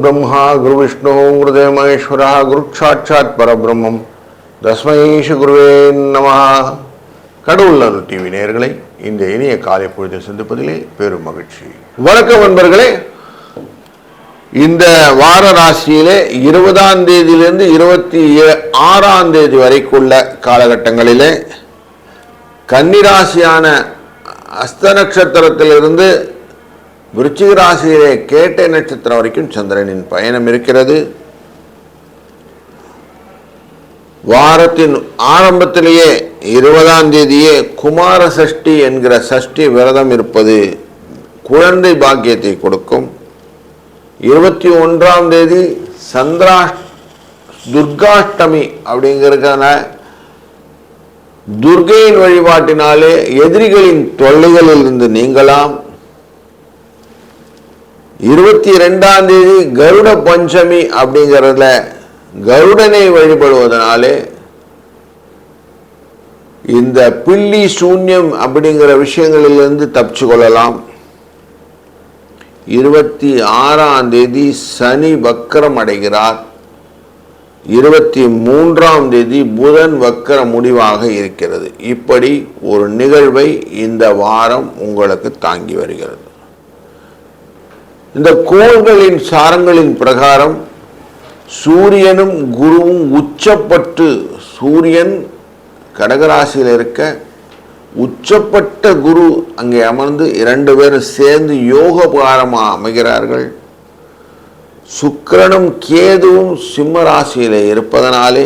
ब्रह्मा गुरु विष्णु गुरुदेव महेश्वर गुरु साक्षात् परब्रह्मम தஸ்மை ஸ்ரீ குருவே நமஹ. கடவுள் அருள் டிவி நேயர்களை இந்த இனிய காலை பொழுது சந்திப்பதிலே பெரும் மகிழ்ச்சி. வணக்கம் நண்பர்களே. இந்த வார ராசியிலே 20ஆம் தேதியிலிருந்து 26ஆம் தேதி வரைக்குள்ள காலகட்டங்களிலே கன்னிராசியான அஸ்த நட்சத்திரத்திலிருந்து விருச்சிக ராசியிலே கேட்டை நட்சத்திரம் வரைக்கும் சந்திரனின் பயணம் இருக்கிறது. வாரத்தின் ஆரம்பத்திலேயே 20ஆம் தேதியே குமார சஷ்டி என்கிற சஷ்டி விரதம் இருப்பது குழந்தை பாக்கியத்தை கொடுக்கும். 21ஆம் தேதி துர்காஷ்டமி அப்படிங்கிறதுக்கான துர்கையின் வழிபாட்டினாலே எதிரிகளின் தொல்லைகளில் இருந்து நீங்கலாம். 22ஆம் தேதி கருட பஞ்சமி அப்படிங்கிறதுல கருடனை வழிபடுவதனாலே இந்த பில்லி சூன்யம் அப்படிங்கிற விஷயங்களிலிருந்து தப்பிச்சு கொள்ளலாம். 26ஆம் தேதி சனி வக்கரம் அடைகிறார். 23ஆம் தேதி புதன் வக்கர முடிவாக இருக்கிறது. இப்படி ஒரு நிகழ்வை இந்த வாரம் உங்களுக்கு தாங்கி வருகிறது. இந்த கோள்களின் சாரங்களின் பிரகாரம் சூரியனும் குருவும் உச்சப்பட்டு, சூரியன் கடகராசியில் இருக்க உச்சப்பட்ட குரு அங்கே அமர்ந்து 2 பேரும் சேர்ந்து யோகபாரமாக அமைகிறார்கள். சுக்கிரனும் கேதுவும் சிம்ம ராசியில் இருப்பதனாலே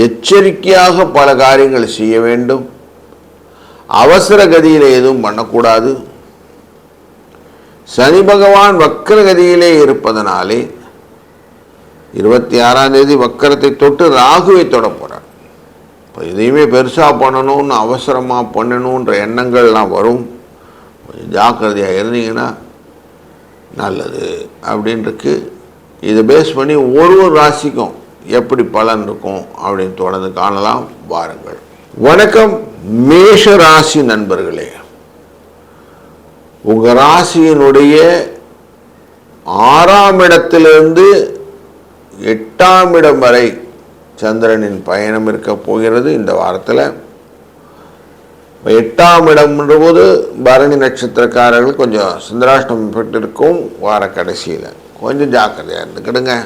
எச்சரிக்கையாக பல காரியங்கள் செய்ய வேண்டும். அவசர கதியில் எதுவும் பண்ணக்கூடாது. சனி பகவான் வக்கர கதியிலே இருப்பதனாலே 26ஆம் தேதி வக்கரத்தை தொட்டு ராகுவை தொட போகிறார். இப்போ இதையுமே பெருசாக பண்ணணும்னு அவசரமாக பண்ணணுன்ற எண்ணங்கள்லாம் வரும். கொஞ்சம் ஜாக்கிரதையாக இருந்தீங்கன்னா நல்லது அப்படின்ட்டுருக்கு. இதை பேஸ் பண்ணி ஒரு ராசிக்கும் எப்படி பலன் இருக்கும் அப்படின்னு தொடர்ந்து காணலாம். வாருங்கள். வணக்கம் மேஷ ராசி நண்பர்களே. உங்கள் ராசியினுடைய 6ஆம் இடத்திலிருந்து 8ஆம் இடம் வரை சந்திரனின் பயணம் இருக்க போகிறது. இந்த வாரத்தில் 8ஆம் இடம்ன்ற போது பரணி நட்சத்திரக்காரர்கள் கொஞ்சம் சந்திராஷ்டம் பெற்று இருக்கும். வார கடைசியில் கொஞ்சம் ஜாக்கிரதையாக இருந்துக்கிடுங்க.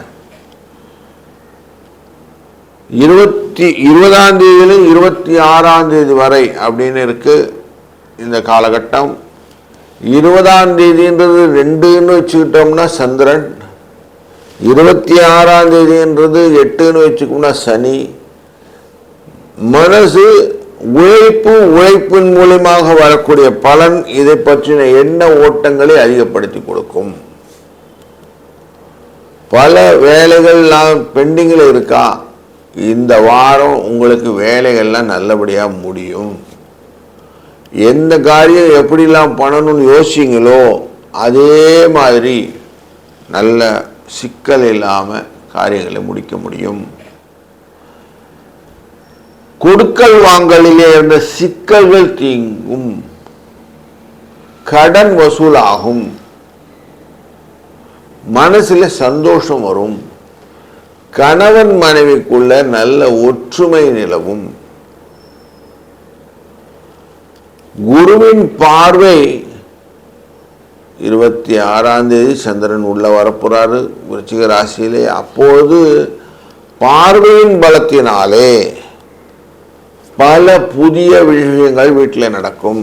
20ஆம் தேதியிலும் 26ஆம் தேதி வரை அப்படின்னு இருக்கு இந்த காலகட்டம். 20ஆம் தேதின்றது 2ன்னு வச்சுக்கிட்டோம்னா சந்திரன், 26ஆம் தேதின்றது 8ன்னு வச்சுக்கோம்னா சனி. மனசு உழைப்பின் மூலமாக வரக்கூடிய பலன் இதை பற்றின எண்ண ஓட்டங்களை அதிகப்படுத்தி கொடுக்கும். பல வேலைகள்லாம் பெண்டிங்கில் இருக்கா, இந்த வாரம் உங்களுக்கு வேலைகள்லாம் நல்லபடியாக முடியும். எந்த காரியம் எப்படிலாம் பண்ணணும்னு யோசிங்களோ அதே மாதிரி நல்ல சிக்கல் இல்லாமல் காரியங்களை முடிக்க முடியும். கொடுக்கல் வாங்கலிலே இருந்த சிக்கல்கள் தீங்கும். கடன் வசூலாகும். மனசில் சந்தோஷம் வரும். கணவன் மனைவிக்குள்ள நல்ல ஒற்றுமை நிலவும். குருவின் பார்வை 26ஆம் தேதி சந்திரன் உள்ள வரப்போறாரு விருச்சிக ராசியிலே. அப்போது பார்வையின் பலத்தினாலே பல புதிய விஷயங்கள் வீட்டில் நடக்கும்.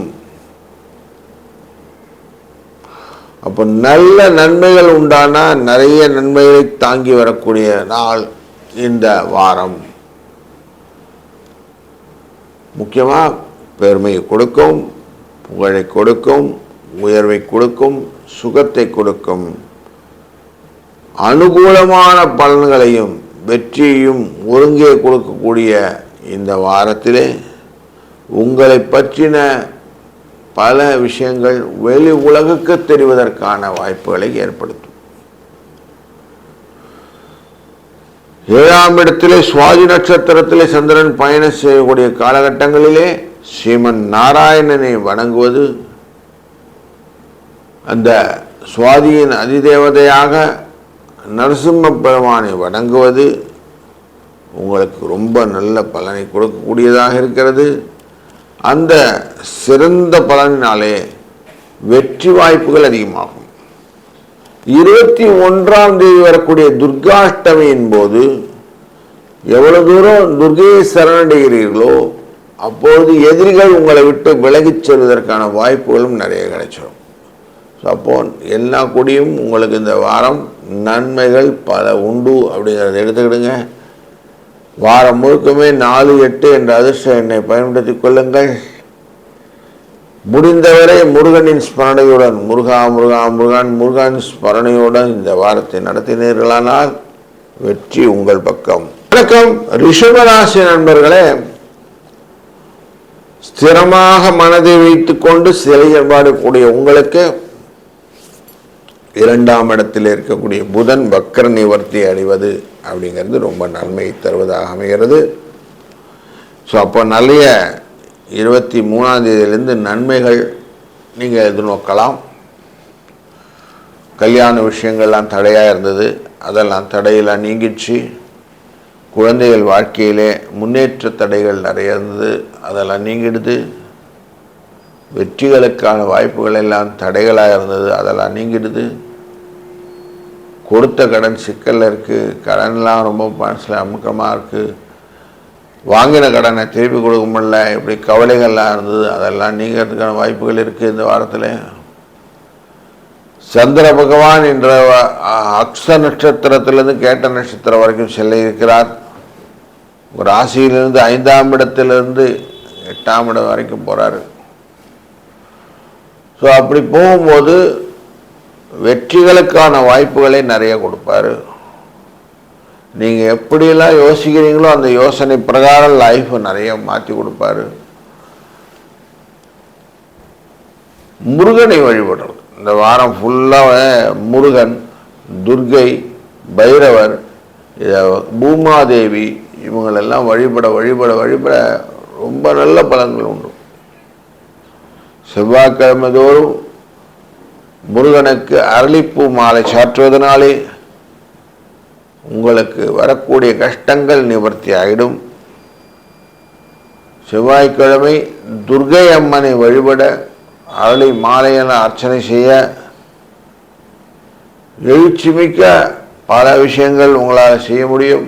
அப்போ நல்ல நன்மைகள் உண்டானா நிறைய நன்மைகளை தாங்கி வரக்கூடிய நாள் இந்த வாரம். முக்கியமாக பெருமையை கொடுக்கும், புகழை கொடுக்கும், உயர்வை கொடுக்கும், சுகத்தை கொடுக்கும். அனுகூலமான பலன்களையும் வெற்றியையும் ஒருங்கே கொடுக்கக்கூடிய இந்த வாரத்திலே உங்களை பற்றின பல விஷயங்கள் வெளி உலகுக்கு தெரிவதற்கான வாய்ப்புகளை ஏற்படுத்தும். 7ஆம் இடத்திலே சுவாதி நட்சத்திரத்திலே சந்திரன் பயணம் செய்யக்கூடிய காலகட்டங்களிலே ஸ்ரீமன் நாராயணனை வணங்குவது, அந்த சுவாதியின் அதிதேவதையாக நரசிம்ம பெருமானை வணங்குவது உங்களுக்கு ரொம்ப நல்ல பலனை கொடுக்கக்கூடியதாக இருக்கிறது. அந்த சிறந்த பலனினாலே வெற்றி வாய்ப்புகள் அதிகமாகும். 21ஆம் தேதி வரக்கூடிய துர்காஷ்டமியின் போது எவ்வளவு தூரம் துர்கையை சரணடைகிறீர்களோ அப்பொழுது எதிரிகள் உங்களை விட்டு விலகிச் செல்வதற்கான வாய்ப்புகளும் நிறைய கிடைச்சிடும். ஸோ அப்போ எல்லா கூடியும் உங்களுக்கு இந்த வாரம் நன்மைகள் பல உண்டு அப்படிங்கிறத எடுத்துக்கிடுங்க. வாரம் முழுக்கமே 4-8 என்ற அதிர்ஷ்ட எண்ணை பயன்படுத்திக் கொள்ளுங்கள். முடிந்தவரை முருகனின் ஸ்மரணையுடன் முருகா முருகா முருகன் முருகன் ஸ்மரணையுடன் இந்த வாரத்தை நடத்தினீர்களானால் வெற்றி உங்கள் பக்கம். வணக்கம் ரிஷபராசி நண்பர்களே, ஸ்திரமாக மனதை வைத்துக் கொண்டு செயல்பாடக்கூடிய உங்களுக்கு 2ஆம் இடத்தில் இருக்கக்கூடிய புதன் வக்கர நிவர்த்தி அடைவது அப்படிங்கிறது ரொம்ப நன்மை தருவதாக அமைகிறது. ஸோ அப்போ நிறைய 23ஆம் தேதியிலிருந்து நன்மைகள் நீங்கள் எதிர்நோக்கலாம். கல்யாண விஷயங்கள்லாம் தடையாக இருந்தது, அதெல்லாம் தடையெல்லாம் நீங்கிடுச்சு. குழந்தைகள் வாழ்க்கையிலே முன்னேற்ற தடைகள் நிறைய இருந்தது, அதெல்லாம் நீங்கிடுது. வெற்றிகளுக்கான வாய்ப்புகள் எல்லாம் தடைகளாக இருந்தது, அதெல்லாம் நீங்கிடுது. கொடுத்த கடன் சிக்கலில் இருக்குது, கடன்லாம் ரொம்ப மனசில் அமுக்கமாக இருக்குது, வாங்கின கடனை திருப்பி கொடுக்க முடியல, இப்படி கவலைகள்லாம் இருந்தது, அதெல்லாம் நீங்கிறதுக்கான வாய்ப்புகள் இருக்குது. இந்த வாரத்தில் சந்திர பகவான் என்ற அக்ஷ நட்சத்திரத்திலிருந்து கேட்ட நட்சத்திரம் வரைக்கும் செல்ல இருக்கிறார். ராசியிலிருந்து 5ஆம் இடத்திலிருந்து 8ஆம் இடம் வரைக்கும் போகிறாரு. ஸோ அப்படி போகும்போது வெற்றிகளுக்கான வாய்ப்புகளை நிறைய கொடுப்பாரு. நீங்கள் எப்படியெல்லாம் யோசிக்கிறீங்களோ அந்த யோசனை பிரகாரம் லைஃப் நிறைய மாற்றி கொடுப்பாரு. முருகனை வழிபடுறது இந்த வாரம் ஃபுல்லாக முருகன், துர்கை, பைரவர், பூமாதேவி இவங்களெல்லாம் வழிபட வழிபட வழிபட ரொம்ப நல்ல பலன்கள் உண்டு. செவ்வாய்க்கிழமை தோறும் முருகனுக்கு அரளிப்பூ மாலை சாற்றுவதனாலே உங்களுக்கு வரக்கூடிய கஷ்டங்கள் நிவர்த்தி ஆகிடும். செவ்வாய்க்கிழமை துர்கை அம்மனை வழிபட அரளி மாலையென அர்ச்சனை செய்ய எழுச்சிமிக்க பல விஷயங்கள் உங்களால் செய்ய முடியும்.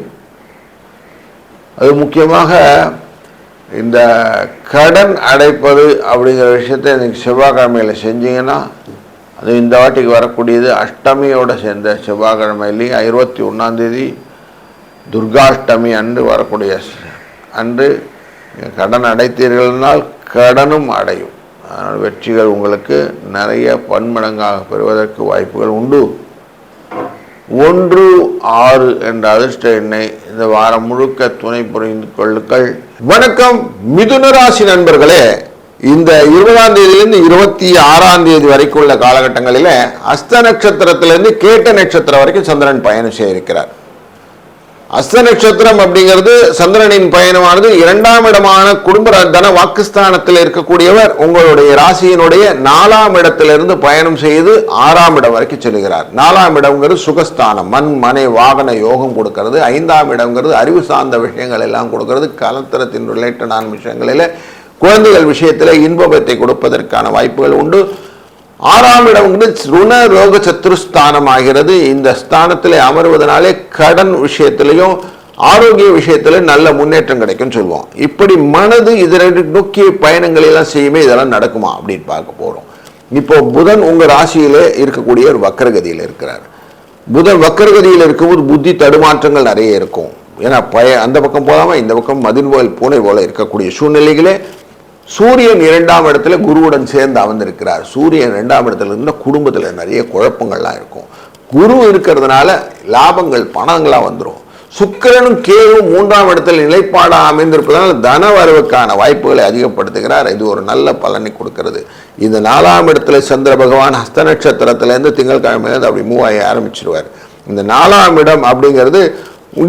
அது முக்கியமாக இந்த கடன் அடைப்பது அப்படிங்கிற விஷயத்தை இன்றைக்கி செவ்வாய்க்கிழமையில் செஞ்சீங்கன்னா அது இந்த வாட்டிக்கு வரக்கூடியது அஷ்டமியோடு சேர்ந்த செவ்வாய்க்கிழமையிலேயே 21ஆம் தேதி துர்காஷ்டமி அன்று வரக்கூடிய அன்று கடன் அடைத்தீர்கள்னால் கடனும் அடையும். அதனால் வெற்றிகள் உங்களுக்கு நிறைய பன்மடங்காக பெறுவதற்கு வாய்ப்புகள் உண்டு. 1-6 என்ற அதிர்ஷ்ட எண்ணை இந்த வாரம் முழுக்க துணை புரிந்து கொள்ளுங்கள். வணக்கம் மிதுன ராசி நண்பர்களே, இந்த 20ஆம் தேதியிலிருந்து 26ஆம் தேதி வரைக்கும் உள்ள காலகட்டங்களில் அஸ்த நட்சத்திரத்திலிருந்து கேட்ட நட்சத்திரம் வரைக்கும் சந்திரன் பயணம் செய்ய இருக்கிறார். அஸ்த நட்சத்திரம் அப்படிங்கிறது சந்திரனின் பயணமானது 2ஆம் இடமான குடும்ப தன வாக்குஸ்தானத்தில் இருக்கக்கூடியவர் உங்களுடைய ராசியினுடைய 4ஆம் இடத்திலிருந்து பயணம் செய்து 6ஆம் இடம் வரைக்கும் செல்கிறார். 4ஆம் இடம்ங்கிறது சுகஸ்தானம், மண் மனை வாகன யோகம் கொடுக்கிறது. 5ஆம் இடம்ங்கிறது அறிவு சார்ந்த விஷயங்கள் எல்லாம் கொடுக்கிறது. கலத்திரத்தின் ரிலேட்டடான விஷயங்களில் குழந்தைகள் விஷயத்தில் இன்பத்தை கொடுப்பதற்கான வாய்ப்புகள் உண்டு. 6ஆம் இடம் ருண ரோக சத்துருஸ்தானம் ஆகிறது. இந்த ஸ்தானத்தில் அமர்வதனாலே கடன் விஷயத்திலையும் ஆரோக்கிய விஷயத்திலும் நல்ல முன்னேற்றம் கிடைக்கும் சொல்லுவோம். இப்படி மனது இதற்கு நோக்கிய பயணங்கள் எல்லாம் செய்யுமே இதெல்லாம் நடக்குமா அப்படின்னு பார்க்க போறோம். இப்போ புதன் உங்க ராசியிலே இருக்கக்கூடிய ஒரு வக்கரகதியில் இருக்கிறார். புதன் வக்கரகதியில் இருக்கும்போது புத்தி தடுமாற்றங்கள் நிறைய இருக்கும். ஏன்னா அந்த பக்கம் போகாம இந்த பக்கம் மதில் போல் பூனை போல இருக்கக்கூடிய சூழ்நிலைகளே. சூரியன் 2ஆம் இடத்துல குருவுடன் சேர்ந்து அமர்ந்திருக்கிறார். சூரியன் 2ஆம் இடத்துல இருந்தால் குடும்பத்தில் நிறைய குழப்பங்கள்லாம் இருக்கும். குரு இருக்கிறதுனால லாபங்கள் பணங்களாக வந்துடும். சுக்கிரனும் கேதுவும் 3ஆம் இடத்தில் நிலைப்பாடாக அமைந்திருப்பதனால் தன வரவுக்கான வாய்ப்புகளை அதிகப்படுத்துகிறார். இது ஒரு நல்ல பலனை கொடுக்கிறது. இந்த 4ஆம் இடத்துல சந்திர பகவான் ஹஸ்த நட்சத்திரத்திலேருந்து திங்கட்கிழமையிலேருந்து அப்படி மூவாய ஆரம்பிச்சிருவார். இந்த 4ஆம் இடம் அப்படிங்கிறது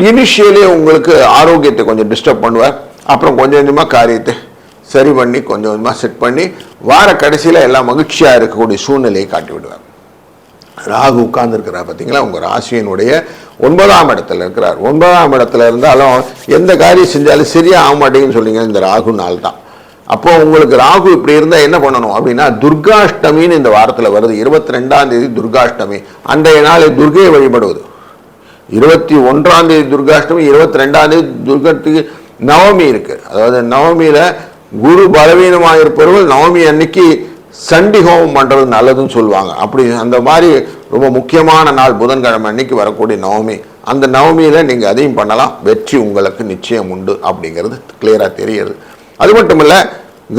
இனிஷியலி உங்களுக்கு ஆரோக்கியத்தை கொஞ்சம் டிஸ்டர்ப் பண்ணுவார். அப்புறம் கொஞ்சம் கொஞ்சமாக காரியத்தை சரி பண்ணி கொஞ்சம் கொஞ்சமாக செட் பண்ணி வார கடைசியில் எல்லாம் மகிழ்ச்சியாக இருக்கக்கூடிய சூழ்நிலையை காட்டி விடுவார். ராகு உட்கார்ந்துருக்கிறார் பார்த்தீங்களா, உங்கள் ராசியினுடைய 9ஆம் இடத்துல இருக்கிறார். 9ஆம் இடத்துல இருந்தாலும் எந்த காரியம் செஞ்சாலும் சரியாக ஆக மாட்டேங்குன்னு சொன்னீங்க, இந்த ராகு நாள் தான். அப்போ உங்களுக்கு ராகு இப்படி இருந்தால் என்ன பண்ணணும் அப்படின்னா, துர்காஷ்டமின்னு இந்த வாரத்தில் வருது. 22ஆம் தேதி துர்காஷ்டமி. அன்றைய நாள் துர்கையை வழிபடுவது. 21ஆம் தேதி துர்காஷ்டமி, 22ஆம் தேதி துர்கத்துக்கு நவமி இருக்கு. அதாவது நவமியில குரு பலவீனமாக இருப்பவர்கள் நவமி அன்னைக்கு சண்டி ஹோமம் பண்ணுறது நல்லதுன்னு சொல்லுவாங்க. அப்படி அந்த மாதிரி ரொம்ப முக்கியமான நாள் புதன்கிழமை அன்னைக்கு வரக்கூடிய நவமி. அந்த நவமியில் நீங்கள் அதையும் பண்ணலாம், வெற்றி உங்களுக்கு நிச்சயம் உண்டு அப்படிங்கிறது கிளியராக தெரியுது. அது மட்டும் இல்லை,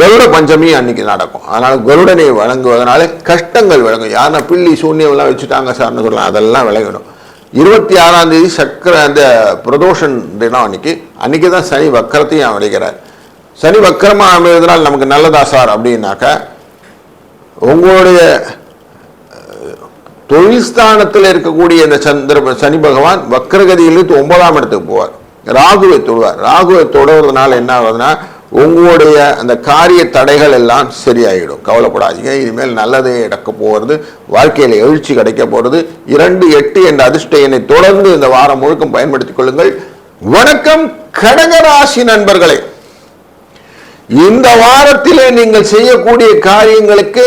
கருட பஞ்சமி அன்னைக்கு நடக்கும். அதனால் கருடனை வழங்குவதனால கஷ்டங்கள் விளங்கும். யாருன்னா பில்லி சூன்யம்லாம் வச்சுட்டாங்க சார்னு சொல்லலாம், அதெல்லாம் விளங்கிடும். 26ஆம் தேதி அந்த பிரதோஷன் தினம் அன்னைக்கு தான் சனி வக்கரத்தையும் அடைகிறார். சனி வக்கரமாக அமைவதனால் நமக்கு நல்லதா சார் அப்படின்னாக்கா, உங்களுடைய தொழில் ஸ்தானத்தில் இருக்கக்கூடிய இந்த சனி பகவான் வக்கரகதியிலிருந்து 9ஆம் இடத்துக்கு போவார், ராகுவை தொடுவார். ராகுவை தொடர்றதுனால என்ன ஆகுதுன்னா, உங்களுடைய அந்த காரிய தடைகள் எல்லாம் சரியாயிடும். கவலைப்படாதீங்க, இனிமேல் நல்லதே நடக்க போகிறது, வாழ்க்கையில் எழுச்சி கிடைக்க போகிறது. 2, 8 என்ற அதிர்ஷ்ட எண்ணை தொடர்ந்து இந்த வாரம் முழுக்கம் பயன்படுத்திக் கொள்ளுங்கள். வணக்கம் கடகராசி நண்பர்களே, இந்த வாரத்திலே நீங்கள் செய்யக்கூடிய காரியங்களுக்கு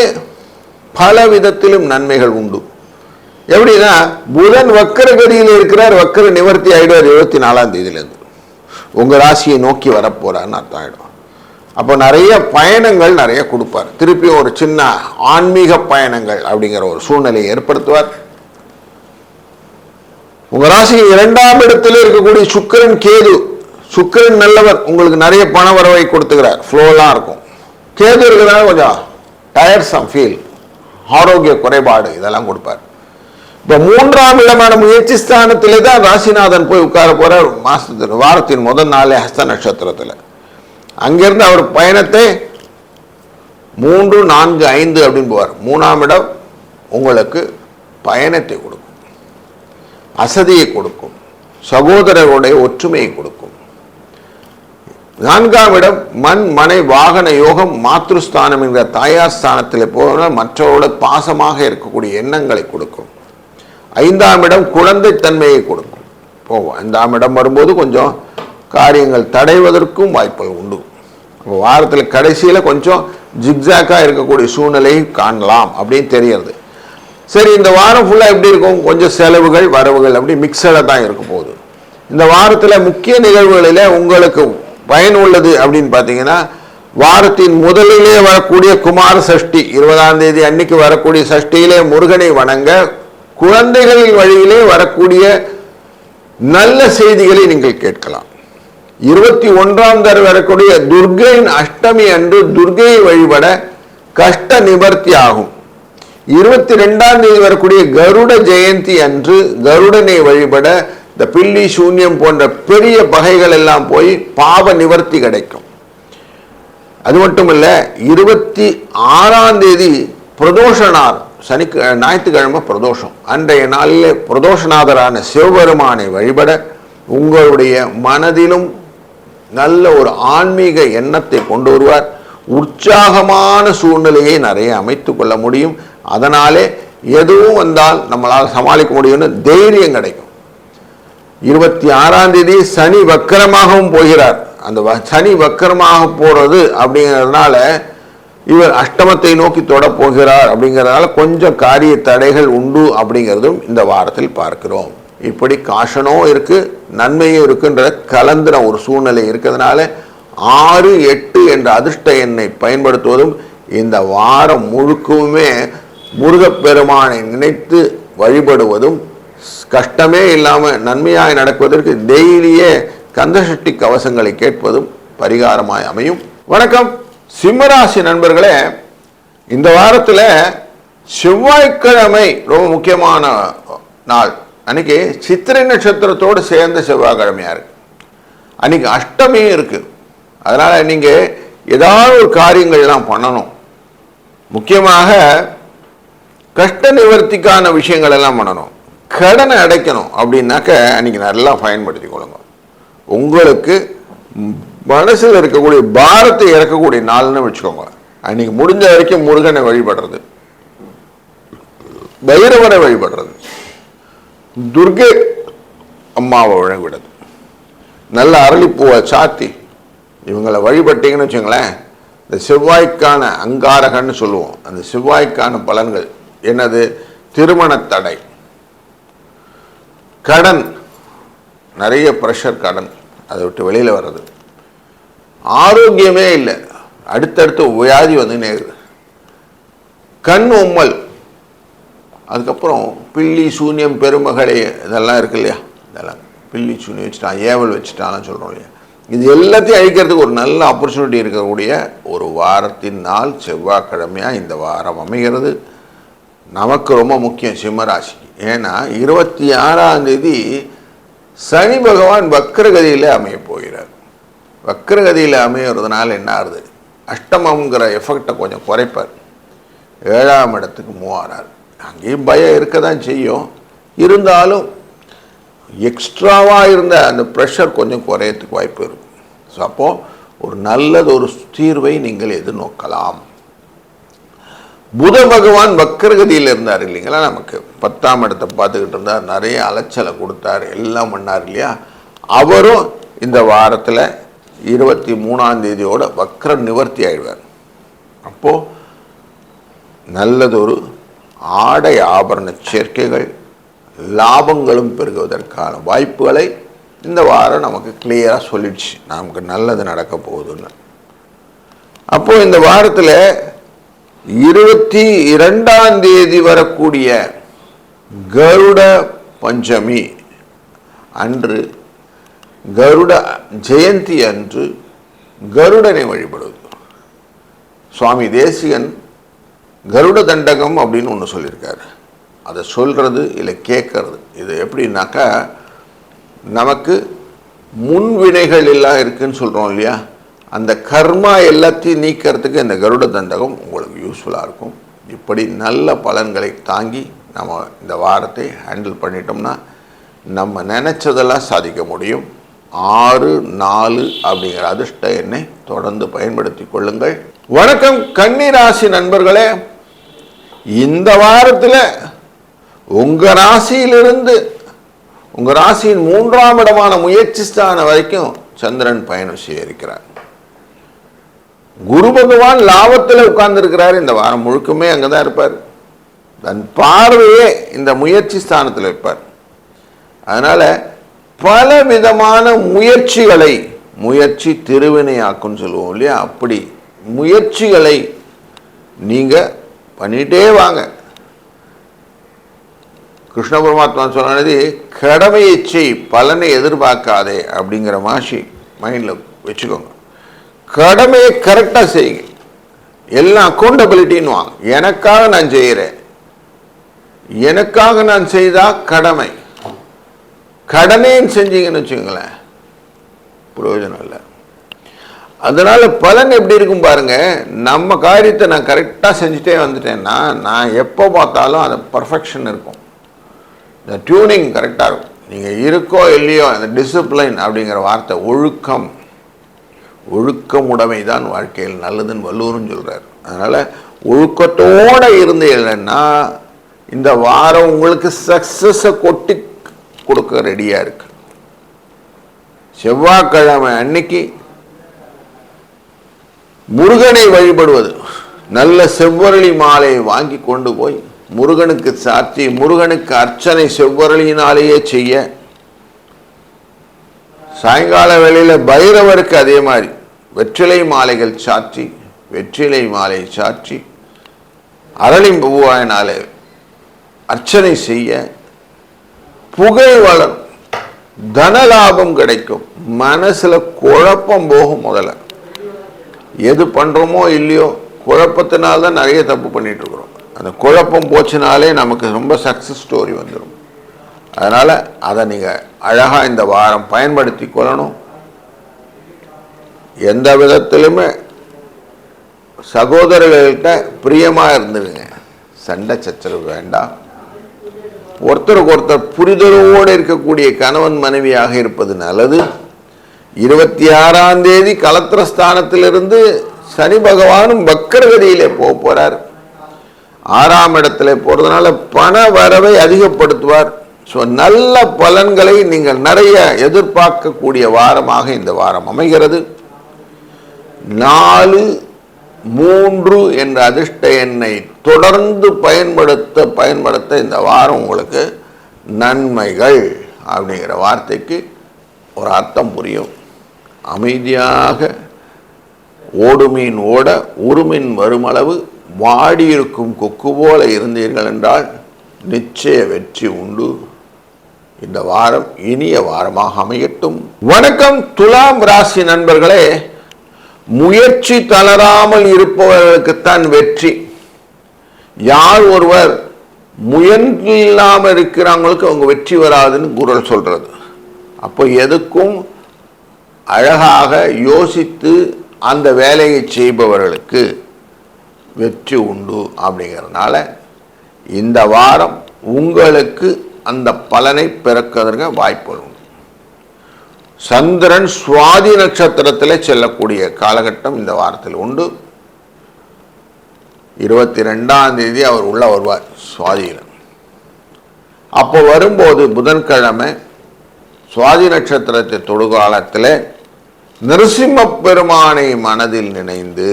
பல விதத்திலும் நன்மைகள் உண்டு. எப்படின்னா, புதன் வக்கரகதியில் இருக்கிறார், வக்கர நிவர்த்தி ஆயிடுவார் 24ஆம் தேதியிலிருந்து. உங்க ராசியை நோக்கி வரப்போறான்னு அர்த்தம் ஆயிடும். அப்போ நிறைய பயணங்கள் நிறைய கொடுப்பார். திருப்பி ஒரு சின்ன ஆன்மீக பயணங்கள் அப்படிங்கிற ஒரு சூழ்நிலையை ஏற்படுத்துவார். உங்க ராசிக்கு 2ஆம் இடத்துல இருக்கக்கூடிய சுக்கிரன் கேது. சுக்கிரன் நல்லவர், உங்களுக்கு நிறைய பண வரவை கொடுத்துக்கிறார், ஃப்ளோலாம் இருக்கும். கேது இருக்கிறதால கொஞ்சம் டயர்ஸம் ஃபீல், ஆரோக்கிய குறைபாடு இதெல்லாம் கொடுப்பார். இப்போ 3ஆம் இடமான முயற்சி ஸ்தானத்திலே தான் ராசிநாதன் போய் உட்கார போறார் வாரத்தின் முதல் நாளே ஹஸ்த நட்சத்திரத்தில். அங்கிருந்து அவர் பயணத்தை 3, 4, 5 அப்படின்னு போவார். 3ஆம் இடம் உங்களுக்கு பயணத்தை கொடுக்கும், அசதியை கொடுக்கும், சகோதரர்களுடைய ஒற்றுமையை கொடுக்கும். 4ஆம் இடம் மண் மனை வாகன யோகம், மாத்ருஸ்தானம் என்கிற தாயார் ஸ்தானத்தில் போனால் மற்றவரோட பாசமாக இருக்கக்கூடிய எண்ணங்களை கொடுக்கும். 5ஆம் இடம் குழந்தை தன்மையை கொடுக்கும். போவோம் 5ஆம் இடம் வரும்போது கொஞ்சம் காரியங்கள் தடைவதற்கும் வாய்ப்புகள் உண்டு. வாரத்தில் கடைசியில் கொஞ்சம் ஜிக்ஸாக்காக இருக்கக்கூடிய சூழ்நிலையை காணலாம் அப்படின்னு தெரியறது. சரி, இந்த வாரம் ஃபுல்லாக எப்படி இருக்கும்? கொஞ்சம் செலவுகள் வரவுகள் அப்படி மிக்சடாக தான் இருக்க போகுது. இந்த வாரத்தில் முக்கிய நிகழ்வுகளில் உங்களுக்கு பயனுள்ளது அப்படின்னு பார்த்தீங்கன்னா, வாரத்தின் முதலிலே வரக்கூடிய குமார சஷ்டி 20ஆம் தேதி அன்னைக்கு வரக்கூடிய சஷ்டியிலே முருகனை வணங்க, குழந்தைகளின் வழியிலே வரக்கூடிய நல்ல செய்திகளை நீங்கள் கேட்கலாம். 21ஆம் தேதி வரக்கூடிய துர்கையின் அஷ்டமி அன்று துர்கையை வழிபட கஷ்ட நிவர்த்தி ஆகும். 22ஆம் தேதி வரக்கூடிய கருட ஜெயந்தி அன்று கருடனை வழிபட இந்த பில்லி சூன்யம் போன்ற பெரிய பகைகள் எல்லாம் போய் பாவ நிவர்த்தி கிடைக்கும். அது மட்டுமல்ல, 26ஆம் தேதி பிரதோஷனார், ஞாயிற்றுக்கிழமை பிரதோஷம். அன்றைய நாளிலே பிரதோஷநாதரான சிவபெருமானை வழிபட உங்களுடைய மனதிலும் நல்ல ஒரு ஆன்மீக எண்ணத்தை கொண்டு வருவார். உற்சாகமான சூழ்நிலையை நிறைய அமைத்து கொள்ள முடியும். அதனாலே எதுவும் வந்தால் நம்மளால் சமாளிக்க முடியும்னு தைரியம் கிடைக்கும். 26ஆம் தேதி சனி வக்கரமாகவும் போகிறார். அந்த சனி வக்கரமாக போறது அப்படிங்கிறதுனால இவர் அஷ்டமத்தை நோக்கி தொட போகிறார். அப்படிங்கிறதுனால கொஞ்சம் காரிய தடைகள் உண்டு அப்படிங்கிறதும் இந்த வாரத்தில் பார்க்கிறோம். இப்படி காஷனும் இருக்கு, நன்மையும் இருக்குன்ற கலந்துன ஒரு சூழ்நிலை இருக்கிறதுனால 6, 8 என்ற அதிர்ஷ்ட எண்ணை பயன்படுத்துவதும் இந்த வாரம் முழுக்கவுமே முருகப்பெருமானை நினைத்து வழிபடுவதும் கஷ்டமே இல்லாமல் நன்மையாய் நடக்குவதற்கு டெய்லியே கந்தசஷ்டி கவசங்களை கேட்பதும் பரிகாரமாய் அமையும். வணக்கம் சிம்மராசி நண்பர்களே, இந்த வாரத்தில் செவ்வாய்க்கிழமை ரொம்ப முக்கியமான நாள். அன்னைக்கு சித்திரை நட்சத்திரத்தோடு சேர்ந்த செவ்வாய்க்கிழமையா இருக்கு. அன்னைக்கு அஷ்டமியும் இருக்கு. அதனால நீங்க ஏதாவது ஒரு காரியங்கள்லாம் பண்ணணும். முக்கியமாக கஷ்ட நிவர்த்திக்கான விஷயங்கள் எல்லாம் பண்ணணும். கடனை அடைக்கணும் அப்படின்னாக்க அன்னைக்கு நல்லா பயன்படுத்தி கொள்ளுங்க. உங்களுக்கு மனசில் இருக்கக்கூடிய பாரத்தை இறக்கக்கூடிய நாள்னு வச்சுக்கோங்க. அன்னைக்கு முடிஞ்ச வரைக்கும் முருகனை வழிபடுறது, பைரவரை வழிபடுறது, துர்கை அம்மாவை வழிபடுறது, நல்ல அரளிப்பூவை சாத்தி இவங்களை வழிபட்டீங்கன்னு வச்சுங்களேன், இந்த செவ்வாய்க்கான அங்காரகன்னு சொல்லுவோம், அந்த செவ்வாய்க்கான பலன்கள் என்னது? திருமண தடை, கடன், நிறைய ப்ரெஷர் கடன், அதை விட்டு வெளியில் வர்றது, ஆரோக்கியமே இல்லை, அடுத்தடுத்து வியாதி வந்துன்னே இருக்குது, கண் உம்மல், அதுக்கப்புறம் பில்லி சூன்யம் பெருமகளே இதெல்லாம் இருக்கு இல்லையா, இதெல்லாம் பில்லி சூன்யம் வச்சுட்டான், ஏவல் வச்சுட்டான்னு சொல்கிறோம் இல்லையா, இது எல்லாத்தையும் அழிக்கிறதுக்கு ஒரு நல்ல ஆப்பர்ச்சுனிட்டி இருக்கக்கூடிய ஒரு வாரத்தின் நாள் செவ்வாய்க்கிழமையாக இந்த வாரம் அமைகிறது. நமக்கு ரொம்ப முக்கியம் சிம்மராசிக்கு. ஏன்னா 26ஆம் தேதி சனி பகவான் வக்ரகதியில் அமைய போகிறார். வக்ரகதியில் அமைகிறதுனால என்ன ஆகுது? அஷ்டமங்கிற எஃபெக்டை கொஞ்சம் குறைப்பார். 7ஆம் இடத்துக்கு மூவ் ஆகிறார். அங்கேயும் பயம் இருக்க தான் செய்யும், இருந்தாலும் எக்ஸ்ட்ராவாக இருந்த அந்த ப்ரெஷர் கொஞ்சம் குறையத்துக்கு வாய்ப்பு இருக்கும். ஸோ அப்போது ஒரு நல்லது ஒரு தீர்வை நீங்கள் எதிர்நோக்கலாம். புத பகவான் வக்கரகதியில் இருந்தார் இல்லைங்களா, நமக்கு 10ஆம் இடத்தை பார்த்துக்கிட்டு இருந்தார், நிறைய அலைச்சலை கொடுத்தார், எல்லாம் பண்ணார் இல்லையா. அவரும் இந்த வாரத்தில் 23ஆம் தேதியோட வக்கர நிவர்த்தி ஆகிடுவார். அப்போது நல்லதொரு ஆடை ஆபரண சேர்க்கைகள், லாபங்களும் பெருகுவதற்கான வாய்ப்புகளை இந்த வாரம் நமக்கு கிளியராக சொல்லிடுச்சு, நமக்கு நல்லது நடக்க போகுதுன்னு. அப்போது இந்த வாரத்தில் 22ஆம் தேதி வரக்கூடிய கருட பஞ்சமி அன்று, கருட ஜெயந்தி அன்று கருடனை வழிபடுவது. சுவாமி தேசிகன் கருட தண்டகம் அப்படின்னு ஒன்று சொல்லியிருக்காரு. அதை சொல்கிறது இல்லை கேட்கறது, இது எப்படின்னாக்கா, நமக்கு முன்வினைகள் எல்லாம் இருக்குன்னு சொல்கிறோம் இல்லையா, அந்த கர்மா எல்லாத்தையும் நீக்கிறதுக்கு இந்த கருட தண்டகம் உங்களுக்கு யூஸ்ஃபுல்லாக இருக்கும். இப்படி நல்ல பலன்களை தாங்கி நம்ம இந்த வாரத்தை ஹேண்டில் பண்ணிட்டோம்னா நம்ம நினச்சதெல்லாம் சாதிக்க முடியும். 6-4 அப்படிங்கிற அதிர்ஷ்ட எண்ணை தொடர்ந்து பயன்படுத்தி கொள்ளுங்கள். வணக்கம் கன்னிராசி நண்பர்களே, இந்த வாரத்தில் உங்கள் ராசியிலிருந்து உங்கள் ராசியின் 3ஆம் இடமான முயற்சி ஸ்தானம் வரைக்கும் சந்திரன் பயணம் செய்ய இருக்கிறார். குரு பகவான் லாபத்தில் உட்கார்ந்துருக்கிறார். இந்த வாரம் முழுக்குமே அங்கே தான் இருப்பார். தன் பார்வையே இந்த முயற்சி ஸ்தானத்தில் வைப்பார். அதனால் பல விதமான முயற்சிகளை, முயற்சி திருவினையாக்குன்னு சொல்லுவோம் இல்லையா, அப்படி முயற்சிகளை நீங்கள் பண்ணிகிட்டே வாங்க. கிருஷ்ண பரமாத்மா சொன்னது கடமையை செய், பலனை எதிர்பார்க்காதே அப்படிங்கிற மாதிரி மைண்டில் வச்சுக்கோங்க. கடமையை கரெக்டாக செய்யுங்க, எல்லாம் அக்கௌண்டபிலிட்டின்னு வாங்க. எனக்காக நான் செய்கிறேன், எனக்காக நான் செய்தால் கடமை, கடனேன்னு செஞ்சீங்கன்னு வச்சுக்கோங்களேன் பிரயோஜனம் இல்லை. அதனால் பலன் எப்படி இருக்கும் பாருங்க. நம்ம காரியத்தை நான் கரெக்டாக செஞ்சுட்டே வந்துட்டேன்னா நான் எப்போ பார்த்தாலும் அந்த பர்ஃபெக்ஷன் இருக்கும், இந்த டியூனிங் கரெக்டாக இருக்கும். நீங்கள் இருக்கோ இல்லையோ அந்த டிசிப்ளின் அப்படிங்கிற வார்த்தை, ஒழுக்கம், ஒழுக்கமுடைமை தான் வாழ்க்கையில் நல்லதுன்னு வள்ளுவரும் சொல்கிறார். அதனால் ஒழுக்கத்தோடு இருந்தீங்கன்னா இந்த வாரம் உங்களுக்கு சக்ஸஸை கொட்டி கொடுக்க ரெடியாக இருக்கு. செவ்வாய்க்கிழமை அன்னைக்கு முருகனை வழிபடுவது, நல்ல செவ்வரளி மாலை வாங்கி கொண்டு போய் முருகனுக்கு சாத்தி, முருகனுக்கு அர்ச்சனை செவ்வரளியினாலேயே செய்ய, சாயங்கால வேளையில் பைரவருக்கு அதே மாதிரி வெற்றிலை மாலைகள் சாற்றி, வெற்றிலை மாலை சாற்றி அரளி பூவாயினாலே அர்ச்சனை செய்ய புகை வளரும், தனலாபம் கிடைக்கும், மனசில் குழப்பம் போகும். முதல்ல எது பண்ணுறோமோ இல்லையோ குழப்பத்தினால்தான் நிறைய தப்பு பண்ணிட்டு இருக்கிறோம். அந்த குழப்பம் போச்சுனாலே நமக்கு ரொம்ப சக்ஸஸ் ஸ்டோரி வந்துடும். அதனால் அதை நீங்கள் அழகாக இந்த வாரம் பயன்படுத்தி கொள்ளணும். எந்த விதத்திலுமே சகோதரர்கள்கிட்ட பிரியமாக இருந்துடுங்க, சண்டை சச்சரவு வேண்டாம். ஒருத்தருக்கு ஒருத்தர் புரிதலோடு இருக்கக்கூடிய கணவன் மனைவியாக இருப்பது நல்லது. 26ஆம் தேதி கலத்திரஸ்தானத்திலிருந்து சனி பகவானும் வக்கரகதியிலே போக போகிறார். 6ஆம் இடத்துல போறதுனால பண வரவை அதிகப்படுத்துவார். ஸோ நல்ல பலன்களை நீங்கள் நிறைய எதிர்பார்க்கக்கூடிய வாரமாக இந்த வாரம் அமைகிறது. 4, 3 என்ற அதிர்ஷ்ட எண்ணை தொடர்ந்து பயன்படுத்த இந்த வாரம் உங்களுக்கு நன்மைகள் அப்படிங்கிற வார்த்தைக்கு ஒரு அர்த்தம் புரியும். அமைதியாக ஓடுமீன் ஓட உருமின் வருமளவு வாடியிருக்கும் கொக்கு போல இருந்தீர்கள் என்றால் நிச்சய வெற்றி உண்டு. இந்த வாரம் இனிய வாரமாக அமையட்டும். வணக்கம் துலாம் ராசி நண்பர்களே. முயற்சி தளராமல் இருப்பவர்களுக்குத்தான் வெற்றி. யார் ஒருவர் முயன்றில்லாமல் இருக்கிறவங்களுக்கு அவங்க வெற்றி வராதுன்னு குறள் சொல்றது. அப்போ எதுக்கும் அழகாக யோசித்து அந்த வேலையை செய்பவர்களுக்கு வெற்றி உண்டு. அப்படிங்கிறதுனால இந்த வாரம் உங்களுக்கு அந்த பலனை பிறக்கிறதுக்கு வாய்ப்புகள் உண்டு. சந்திரன் சுவாதி நட்சத்திரத்தில் செல்லக்கூடிய காலகட்டம் இந்த வாரத்தில் உண்டு. 22ஆம் தேதி அவர் உள்ள வருவார் சுவாதியில். அப்போ வரும்போது புதன்கிழமை சுவாதி நட்சத்திரத்தை தொடுகாலத்தில் நரசிம்ம பெருமானை மனதில் நினைந்து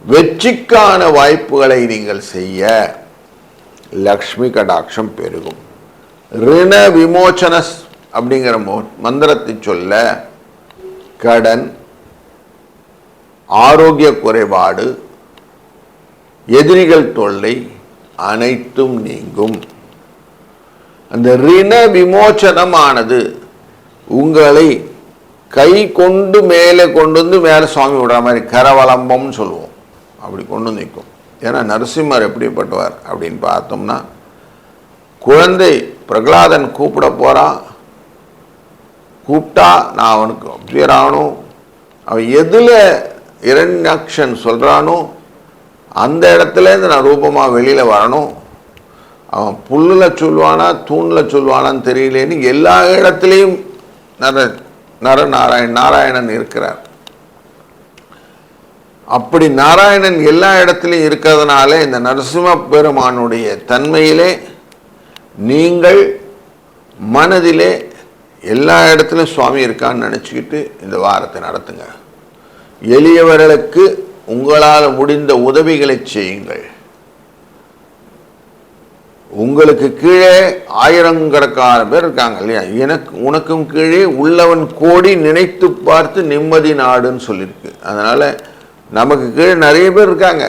வெற்றிக்கான வாய்ப்புகளை நீங்கள் செய்ய லக்ஷ்மி கடாட்சம் பெருகும். ரிண விமோச்சன அப்படிங்கிற மந்திரத்தை சொல்ல கடன், ஆரோக்கிய குறைபாடு, எதிரிகள் தொல்லை அனைத்தும் நீங்கும். அந்த ரிண விமோச்சனமானது உங்களை கை கொண்டு மேலே கொண்டு வந்து மேலே சுவாமி விடுற மாதிரி கரவலம்பம்னு சொல்லுவோம். அப்படி கொண்டு நிற்கும். ஏன்னா நரசிம்மர் எப்படிப்பட்டவர் அப்படின்னு பார்த்தோம்னா, குழந்தை பிரகலாதன் கூப்பிட போகிறான். கூப்பிட்டா நான் அவனுக்கு அப்சியர் ஆகணும். அவன் எதில் இரண்யாக்ஷன் சொல்கிறானோ அந்த இடத்துலேருந்து நான் ரூபமாக வெளியில் வரணும். அவன் புல்லில் சொல்லுவானா தூணில் சொல்லுவானான்னு தெரியலேன்னு எல்லா இடத்துலையும் நாராயணன் இருக்கிறார். அப்படி நாராயணன் எல்லா இடத்துலையும் இருக்கிறதுனால இந்த நரசிம்ம பெருமானுடைய தன்மையிலே நீங்கள் மனதிலே எல்லா இடத்துலையும் சுவாமி இருக்கான்னு நினச்சிக்கிட்டு இந்த வாரத்தை நடத்துங்க. எளியவர்களுக்கு உங்களால் முடிந்த உதவிகளை செய்யுங்கள். உங்களுக்கு கீழே ஆயிரக்கணக்கான பேர் இருக்காங்க இல்லையா? உனக்கும் கீழே உள்ளவன் கோடி நினைத்து பார்த்து நிம்மதி நாடுன்னு சொல்லியிருக்கு. அதனால் நமக்கு கீழே நிறைய பேர் இருக்காங்க.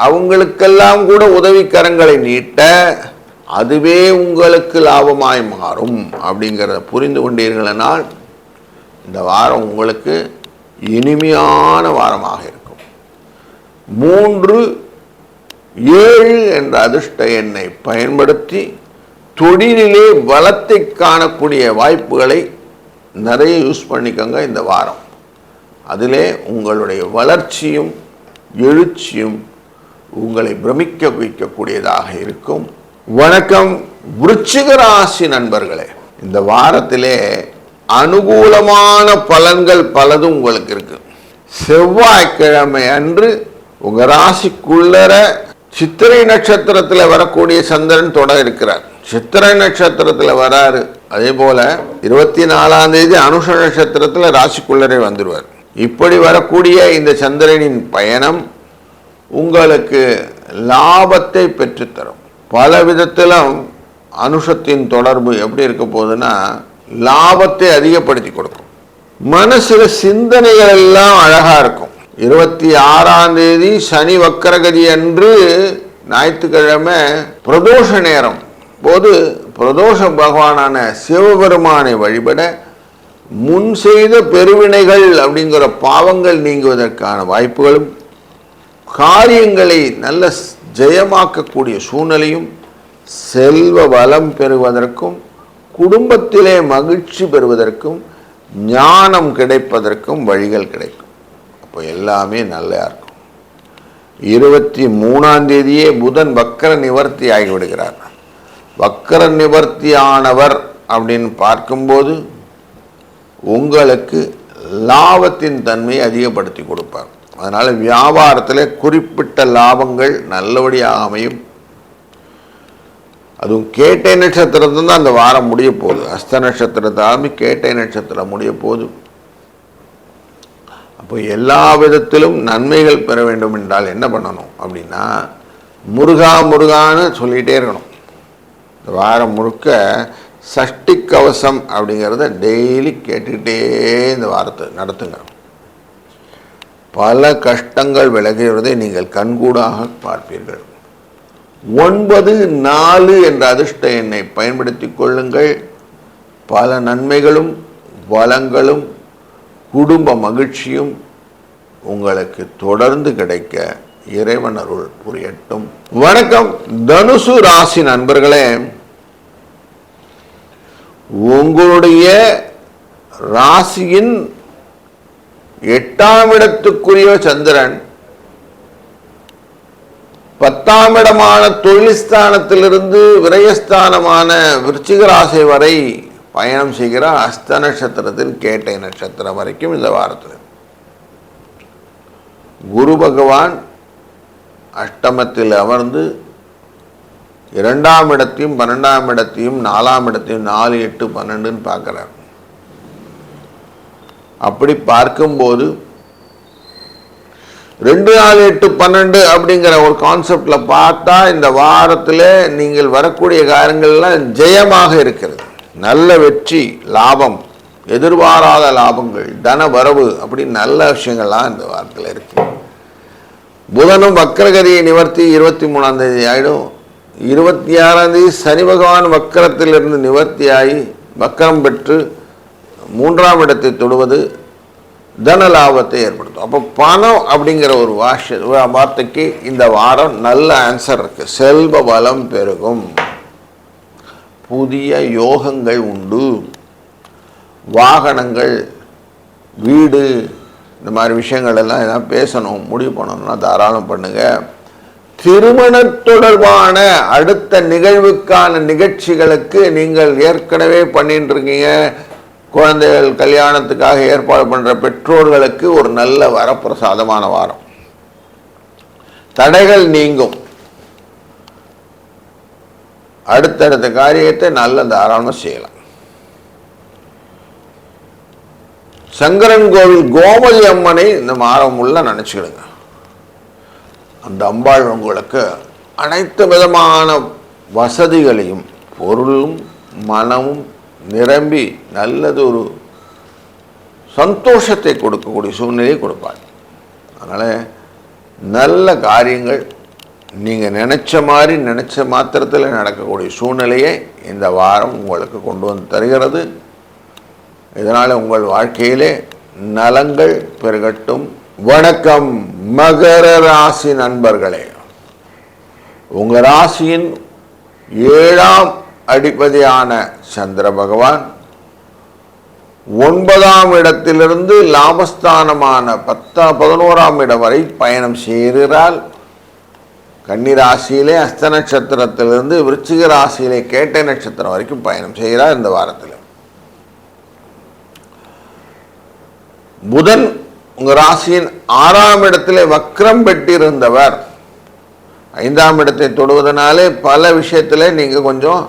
அவங்களுக்கெல்லாம் கூட உதவிக்கரங்களை நீட்ட அதுவே உங்களுக்கு லாபமாய் மாறும். அப்படிங்கிறத புரிந்து கொண்டீர்களானால் இந்த வாரம் உங்களுக்கு இனிமையான வாரமாக இருக்கும். 3, 7 என்ற அதிர்ஷ்ட எண்ணை பயன்படுத்தி தொழிலிலே பலத்தை காணக்கூடிய வாய்ப்புகளை நிறைய யூஸ் பண்ணிக்கோங்க இந்த வாரம். அதிலே உங்களுடைய வளர்ச்சியும் எழுச்சியும் உங்களை பிரமிக்க வைக்கக்கூடியதாக இருக்கும். வணக்கம் விருச்சிக ராசி நண்பர்களே. இந்த வாரத்திலே அனுகூலமான பலன்கள் பலதும் உங்களுக்கு இருக்கு. செவ்வாய்க்கிழமை அன்று உங்க ராசிக்குள்ளர சித்திரை நட்சத்திரத்தில் வரக்கூடிய சந்திரன் தொட இருக்கிறார். சித்திரை நட்சத்திரத்தில் வராரு. அதே போல 24ஆம் தேதி அனுஷ நட்சத்திரத்தில் ராசிக்குள்ளரே வந்துடுவார். இப்படி வரக்கூடிய இந்த சந்திரனின் பயணம் உங்களுக்கு லாபத்தை பெற்றுத்தரும். பல விதத்திலும் அனுஷத்தின் தொடர்பு எப்படி இருக்க போகுதுன்னா லாபத்தை அதிகப்படுத்தி கொடுக்கும். மனசுல சிந்தனைகள் எல்லாம் அழகா இருக்கும். 26ஆம் தேதி சனி வக்கரகதி அன்று ஞாயிற்றுக்கிழமை பிரதோஷ நேரம் போது பிரதோஷ பகவானான சிவபெருமானை வழிபட முன் செய்த பெருவினைகள் அப்படிங்கிற பாவங்கள் நீங்குவதற்கான வாய்ப்புகளும் காரியங்களை நல்ல ஜெயமாக்கக்கூடிய சூழ்நிலையும் செல்வ வளம் பெறுவதற்கும் குடும்பத்திலே மகிழ்ச்சி பெறுவதற்கும் ஞானம் கிடைப்பதற்கும் வழிகள் கிடைக்கும். அப்போ எல்லாமே நல்லா இருக்கும். 23ஆம் தேதியே புதன் வக்கர நிவர்த்தி ஆகிவிடுகிறார். வக்கர நிவர்த்தி ஆனவர் அப்படின்னு பார்க்கும்போது உங்களுக்கு லாபத்தின் தன்மையை அதிகப்படுத்தி கொடுப்பார். அதனால் வியாபாரத்தில் குறிப்பிட்ட லாபங்கள் நல்லபடியாக அமையும். அதுவும் கேட்டை நட்சத்திரத்தில் தான் அந்த வாரம் முடிய போகுது. அஸ்த நட்சத்திரத்தாலுமே கேட்டை நட்சத்திரம் முடிய போகுது. அப்போ எல்லா விதத்திலும் நன்மைகள் பெற வேண்டும் என்றால் என்ன பண்ணணும் அப்படின்னா, முருகா முருகான்னு சொல்லிகிட்டே இருக்கணும். இந்த வாரம் முழுக்க சஷ்டி கவசம் அப்படிங்கிறத டெய்லி கேட்டுக்கிட்டே இந்த வாரத்தை நடத்துங்க. பல கஷ்டங்கள் விலகுவதை நீங்கள் கண்கூடாக பார்ப்பீர்கள். 9-4 என்ற அதிர்ஷ்ட எண்ணை பயன்படுத்தி கொள்ளுங்கள். பல நன்மைகளும் வளங்களும் குடும்ப மகிழ்ச்சியும் உங்களுக்கு தொடர்ந்து கிடைக்க இறைவன் அருள் புரியட்டும். வணக்கம் தனுசு ராசி நண்பர்களே, உங்களுடைய ராசியின் 8ஆம் இடத்துக்குரிய சந்திரன் 10ஆம் இடமான தொழில் ஸ்தானத்திலிருந்து விரயஸ்தானமான விருச்சிக ராசி வரை பயணம் செய்கிற அஸ்த நட்சத்திரத்தில் கேட்டை நட்சத்திரம் வரைக்கும் இந்த வாரத்தில் குரு பகவான் அஷ்டமத்தில் அமர்ந்து 2ஆம் இடத்தையும் 12ஆம் இடத்தையும் 4ஆம் இடத்தையும் 4, 8, 12 பார்க்கிறார். அப்படி பார்க்கும்போது 2, 4, 8, 12 அப்படிங்கிற ஒரு கான்செப்ட்ல பார்த்தா இந்த வாரத்தில் நீங்கள் வரக்கூடிய காரியங்கள்லாம் ஜெயமாக இருக்கிறது. நல்ல வெற்றி, லாபம், எதிர்பாராத லாபங்கள், தன வரவு, அப்படி நல்ல விஷயங்கள்லாம் இந்த வாரத்தில் இருக்கு. புதனும் வக்கரகதியை நிவர்த்தி 23ஆம் தேதி ஆயிடும். 26ஆம் தேதி சனி பகவான் வக்கரத்திலிருந்து நிவர்த்தியாகி வக்கரம் பெற்று 3ஆம் இடத்தை தொடுவது தன லாபத்தை ஏற்படுத்தும். அப்போ பணம் அப்படிங்கிற ஒரு வார்த்தைக்கு இந்த வாரம் நல்ல ஆன்சர் இருக்கு. செல்வ வளம் பெருகும், புதிய யோகங்கள் உண்டு, வாகனங்கள், வீடு, இந்த மாதிரி விஷயங்கள் எல்லாம் எதாவது பேசணும் முடிவு பண்ணணும்னா தாராளம் பண்ணுங்க. திருமண தொடர்பான அடுத்த நிகழ்வுக்கான நிகழ்ச்சிகளுக்கு நீங்கள் ஏற்கனவே பண்ணிட்டு இருக்கீங்க. குழந்தைகள் கல்யாணத்துக்காக ஏற்பாடு பண்ணுற பெற்றோர்களுக்கு ஒரு நல்ல வரப்பிரசாதமான வாரம். தடைகள் நீங்கும். அடுத்தடுத்த காரியத்தை நல்ல தாராளமாக செய்யலாம். சங்கரன் கோவில் கோமதி அம்மனை இந்த மாதம் உள்ள நினச்சிக்கிடுங்க. அந்த அம்பாள் உங்களுக்கு அனைத்து விதமான வசதிகளையும் பொருளும் மனமும் நிரம்பி நல்லது ஒரு சந்தோஷத்தை கொடுக்கக்கூடிய சூழ்நிலையை கொடுப்பார். அதனால் நல்ல காரியங்கள் நீங்கள் நினச்ச மாதிரி நினச்ச மாத்திரத்தில் நடக்கக்கூடிய சூழ்நிலையை இந்த வாரம் உங்களுக்கு கொண்டு வந்து தருகிறது. இதனால் உங்கள் வாழ்க்கையிலே நலங்கள் பெருகட்டும். வணக்கம் மகர ராசி நண்பர்களே, உங்கள் ராசியின் 7ஆம் அதிபதியான சந்திர பகவான் 9ஆம் இடத்திலிருந்து லாபஸ்தானமான 11ஆம் இடம் வரை பயணம் செய்கிறார். கன்னிராசியிலே அஸ்த நட்சத்திரத்திலிருந்து விருச்சிக ராசியிலே கேட்டை நட்சத்திரம் வரைக்கும் பயணம் செய்கிறார். இந்த வாரத்தில் புதன் உங்கள் ராசியின் 6ஆம் இடத்திலே வக்ரம் பெற்றிருந்தவர் 5ஆம் இடத்தை தொடுவதனாலே பல விஷயத்தில் நீங்கள் கொஞ்சம்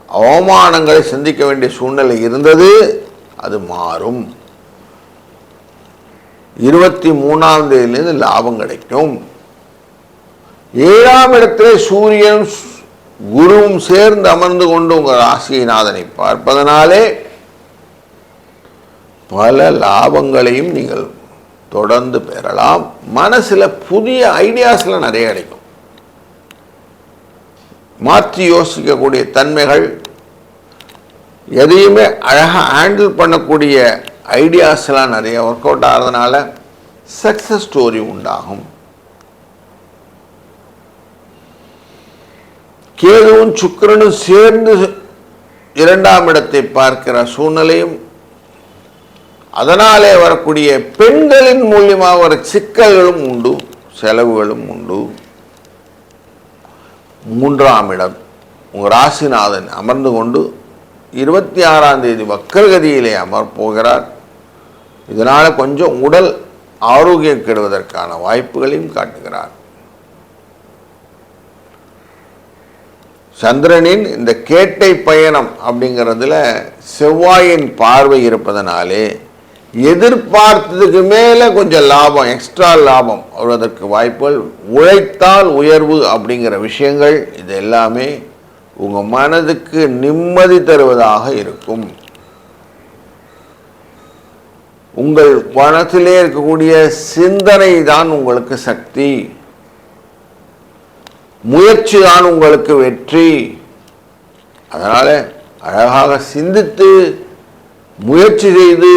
அவமானங்களை சந்திக்க வேண்டிய சூழ்நிலை இருந்தது. அது மாறும். 23ஆம் தேதியிலிருந்து லாபம் கிடைக்கும். 7ஆம் இடத்திலே சூரியன் குருவும் சேர்ந்து அமர்ந்து கொண்டு உங்கள் ராசிநாதனை பார்ப்பதனாலே பல லாபங்களையும் நீங்கள் தொடர்ந்து பெறலாம். மனசில் புதிய ஐடியாஸ்லாம் நிறைய கிடைக்கும். மாற்றி யோசிக்கக்கூடிய தன்மைகள், எதையுமே அழகாக ஹேண்டில் பண்ணக்கூடிய ஐடியாஸ்லாம் நிறைய ஒர்க் அவுட் ஆகிறதுனால சக்ஸஸ் ஸ்டோரி உண்டாகும். கேதுவும் சுக்கிரனும் சேர்ந்து 2ஆம் இடத்தை பார்க்கிற சூழ்நிலையும், அதனாலே வரக்கூடிய பெண்களின் மூலியமாக வர சிக்கல்களும் உண்டு, செலவுகளும் உண்டு. 3ஆம் இடம் உங்கள் ராசிநாதன் அமர்ந்து கொண்டு 26ஆம் தேதி வக்கரகதியிலே அமர்போகிறார். இதனால் கொஞ்சம் உடல் ஆரோக்கியம் கெடுவதற்கான வாய்ப்புகளையும் காட்டுகிறார். சந்திரனின் இந்த கேட்டை பயணம் அப்படிங்கிறதுல செவ்வாயின் பார்வை இருப்பதனாலே எதிர்பார்த்ததுக்கு மேலே கொஞ்சம் லாபம், எக்ஸ்ட்ரா லாபம் வருவதற்கு வாய்ப்புகள், உழைத்தால் உயர்வு அப்படிங்கிற விஷயங்கள், இது எல்லாமே உங்கள் மனதுக்கு நிம்மதி தருவதாக இருக்கும். உங்கள் மனத்திலே இருக்கக்கூடிய சிந்தனை தான் உங்களுக்கு சக்தி, முயற்சி தான் உங்களுக்கு வெற்றி. அதனால் அழகாக சிந்தித்து முயற்சி செய்து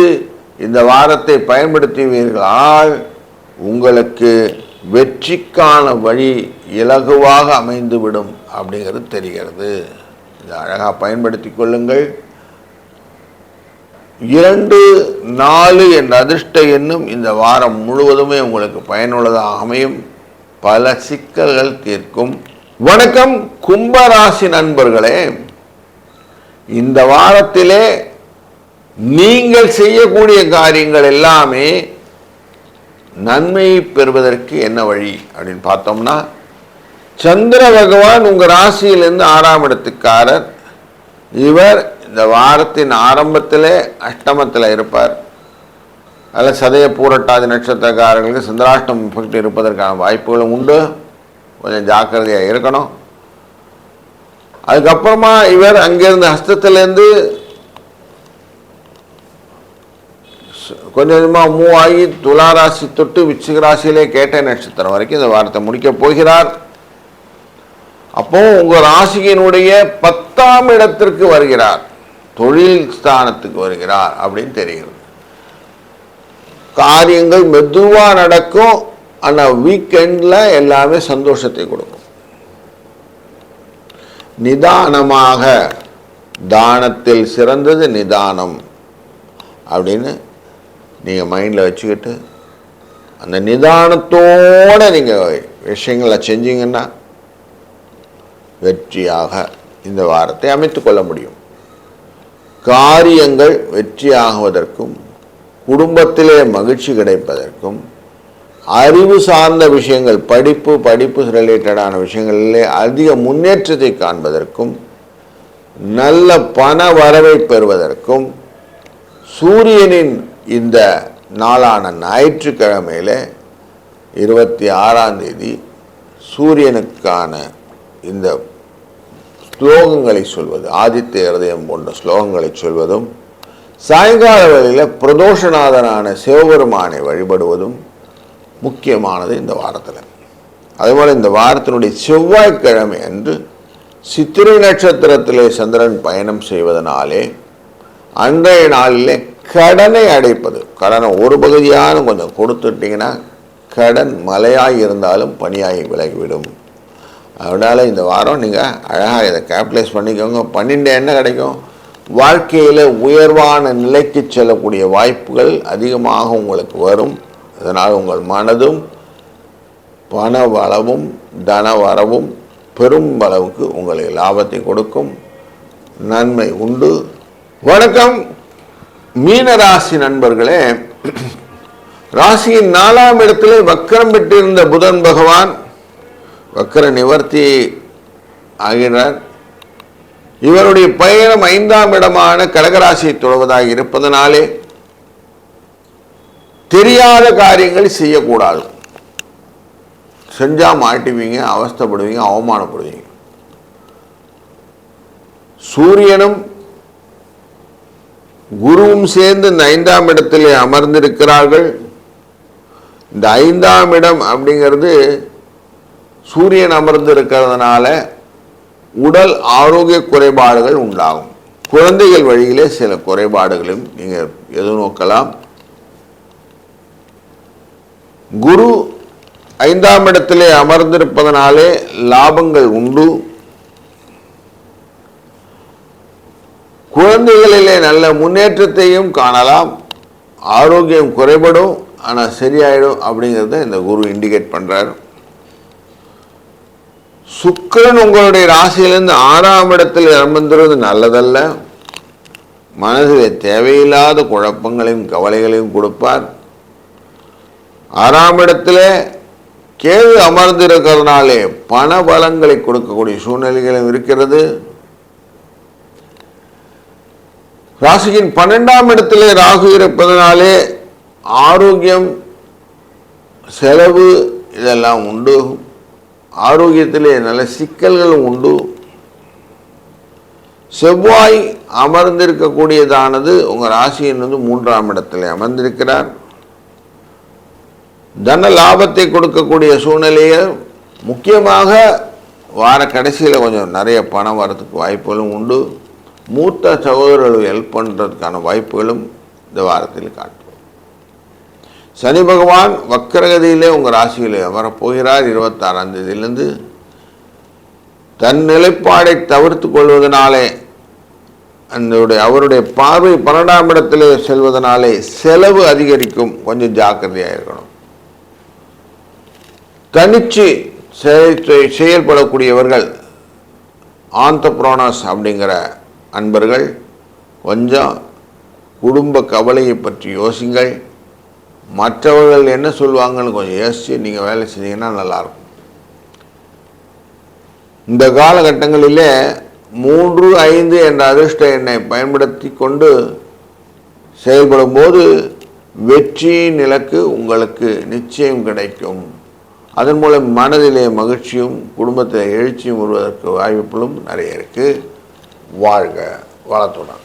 இந்த வாரத்தை பயன்படுத்துவீர்களால் உங்களுக்கு வெற்றிக்கான வழி இலகுவாக அமைந்துவிடும் அப்படிங்கிறது தெரிகிறது. இதை அழகாக பயன்படுத்தி கொள்ளுங்கள். 2, 4 என்ற அதிர்ஷ்ட எண்ணும் இந்த வாரம் முழுவதுமே உங்களுக்கு பயனுள்ளதாக அமையும். பல சிக்கல்கள் தீர்க்கும். வணக்கம் கும்பராசி நண்பர்களே, இந்த வாரத்திலே நீங்கள் செய்யக்கூடிய காரியங்கள் எல்லாமே நன்மையை பெறுவதற்கு என்ன வழி அப்படின்னு பார்த்தோம்னா, சந்திர பகவான் உங்கள் ராசியிலிருந்து 6ஆம் இடத்துக்காரர். இவர் இந்த வாரத்தின் ஆரம்பத்திலே அஷ்டமத்தில் இருப்பார். அதில் சதய பூரட்டாதி நட்சத்திரக்காரர்களுக்கு சந்திராஷ்டம் எஃபெக்ட் இருப்பதற்கான வாய்ப்புகளும் உண்டு. கொஞ்சம் ஜாக்கிரதையாக இருக்கணும். அதுக்கப்புறமா இவர் அங்கேருந்து ஹஸ்தத்திலேருந்து கொஞ்சம் கொஞ்சமாக மூவ் ஆகி துளாராசி தொட்டு விச்சிக ராசியிலே கேட்ட நட்சத்திரம் வரைக்கும் இந்த வாரத்தை முடிக்க போகிறார். அப்போ உங்கள் ராசியினுடைய 10ஆம் இடத்திற்கு வருகிறார், தொழில் ஸ்தானத்துக்கு வருகிறார் அப்படின்னு தெரிகிறது. காரியங்கள் மெதுவாக நடக்கும். ஆனால் வீக்கெண்டில் எல்லாமே சந்தோஷத்தை கொடுக்கும். நிதானமாக, தானத்தில் சிறந்தது நிதானம் அப்படின்னு நீங்கள் மைண்டில் வச்சுக்கிட்டு அந்த நிதானத்தோடு நீங்கள் விஷயங்களை செஞ்சீங்கன்னா வெற்றியாக இந்த வாரத்தை அமைத்து கொள்ள முடியும். காரியங்கள் வெற்றியாகுவதற்கும் குடும்பத்திலே மகிழ்ச்சி கிடைப்பதற்கும் அறிவு சார்ந்த விஷயங்கள், படிப்பு ரிலேட்டடான விஷயங்களிலே அதிக முன்னேற்றத்தை காண்பதற்கும் நல்ல பண வரவை பெறுவதற்கும் சூரியனின் இந்த நாளான ஞாயிற்றுக்கிழமையில் 26ஆம் தேதி சூரியனுக்கான இந்த ஸ்லோகங்களை சொல்வது, ஆதித்ய ஹிருதயம் போன்ற ஸ்லோகங்களை சொல்வதும், சாயங்கால வேளையில் பிரதோஷநாதனான சிவபெருமானை வழிபடுவதும் முக்கியமானது இந்த வாரத்தில். அதேபோல் இந்த வாரத்தினுடைய செவ்வாய்க்கிழமை அன்று சித்திரை நட்சத்திரத்திலே சந்திரன் பயணம் செய்வதனாலே அன்றைய நாளிலே கடனை அடைப்பது, கடனை ஒரு பகுதியான கொஞ்சம் கொடுத்துட்டிங்கன்னா கடன் மலையாய் இருந்தாலும் பனியாகி விலகிவிடும். அதனால் இந்த வாரம் நீங்கள் அழகாக இதை கேபிட்டலைஸ் பண்ணிக்கோங்க. பண்ணிட்டு என்ன கிடைக்கும்? வாழ்க்கையில் உயர்வான நிலைக்கு செல்லக்கூடிய வாய்ப்புகள் அதிகமாக உங்களுக்கு வரும். அதனால் உங்கள் மனதும் பண வளமும் தன வரவும் பெரும் அளவுக்கு உங்களுக்கு லாபத்தை கொடுக்கும். நன்மை உண்டு. வணக்கம் மீனராசி நண்பர்களே, ராசியின் 4ஆம் இடத்திலே வக்கரம் பெற்றிருந்த புதன் பகவான் வக்கர நிவர்த்தி ஆகிறார். இவருடைய பயணம் 5ஆம் இடமான கடகராசியை தொடுவதாக இருப்பதனாலே தெரியாத காரியங்கள் செய்யக்கூடாது. செஞ்சால் மாட்டுவீங்க, அவஸ்தைப்படுவீங்க, அவமானப்படுவீங்க. சூரியனும் குருவும் சேர்ந்து இந்த 5ஆம் இடத்திலே அமர்ந்திருக்கிறார்கள். இந்த 5ஆம் இடம் அப்படிங்கிறது சூரியன் அமர்ந்து இருக்கிறதுனால உடல் ஆரோக்கிய குறைபாடுகள் உண்டாகும். குழந்தைகள் வழியிலே சில குறைபாடுகளும் நீங்கள் எதிர்நோக்கலாம். குரு 5ஆம் இடத்திலே அமர்ந்திருப்பதனாலே லாபங்கள் உண்டு. குழந்தைகளிலே நல்ல முன்னேற்றத்தையும் காணலாம். ஆரோக்கியம் குறைபடும், ஆனால் சரியாயிடும் அப்படிங்கிறத இந்த குரு இண்டிகேட் பண்ணுறார். சுக்கிரன் உங்களுடைய ராசியிலிருந்து 6ஆம் இடத்தில் அமர்ந்திருவது நல்லதல்ல. மனதில் தேவையில்லாத குழப்பங்களையும் கவலைகளையும் கொடுப்பார். 6ஆம் இடத்திலே கேது அமர்ந்திருக்கிறதுனாலே பண பலங்களை கொடுக்கக்கூடிய சூழ்நிலைகளும் இருக்கிறது. ராசியின் 12ஆம் இடத்திலே ராகு இருப்பதனாலே ஆரோக்கியம், செலவு இதெல்லாம் உண்டு. ஆரோக்கியத்திலே நல்ல சிக்கல்களும் உண்டு. செவ்வாய் அமர்ந்திருக்கக்கூடியதானது உங்கள் ராசியின் 3ஆம் இடத்திலே அமர்ந்திருக்கிறார். தன லாபத்தை கொடுக்கக்கூடிய சூழ்நிலையில் முக்கியமாக வார கடைசியில் கொஞ்சம் நிறைய பணம் வரதுக்கு வாய்ப்புகளும் உண்டு. மூத்த சகோதரர்கள் ஹெல்ப் பண்ணுறதுக்கான வாய்ப்புகளும் இந்த வாரத்தில் காட்டும். சனி பகவான் வக்கரகதியிலே உங்கள் ராசியில் வரப்போகிறார். 26ஆம் தேதியிலிருந்து தன் நிலைப்பாடை தவிர்த்து கொள்வதனாலே அவருடைய பார்வை 12ஆம் இடத்திலே செல்வதனாலே செலவு அதிகரிக்கும். கொஞ்சம் ஜாக்கிரதையாக இருக்கணும். தனிச்சு செயல்படக்கூடியவர்கள், ஆண்டர்பிரனர்ஸ் அப்படிங்கிற அன்பர்கள் கொஞ்சம் குடும்ப கவலையை பற்றி யோசிங்கள். மற்றவர்கள் என்ன சொல்லுவாங்கன்னு கொஞ்சம் யோசித்து நீங்கள் வேலை செஞ்சீங்கன்னா நல்லாயிருக்கும். இந்த காலகட்டங்களிலே 3, 5 என்ற அதிர்ஷ்ட எண்ணை பயன்படுத்தி கொண்டு செயல்படும் போது வெற்றியின் இலக்கு உங்களுக்கு நிச்சயம் கிடைக்கும். அதன் மூலம் மனதிலே மகிழ்ச்சியும் குடும்பத்தில் எழுச்சியும் வருவதற்கு வாய்ப்புகளும் நிறைய இருக்கு. வாழ்க வளத்துடன்.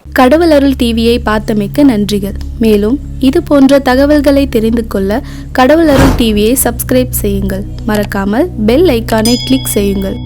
கடவுள் அருள் டிவியை பார்த்தமைக்கு நன்றிகள். மேலும் இது போன்ற தகவல்களை தெரிந்து கொள்ள கடவுள் அருள் டிவியை சப்ஸ்கிரைப் செய்யுங்கள். மறக்காமல் பெல் ஐக்கானை கிளிக் செய்யுங்கள்.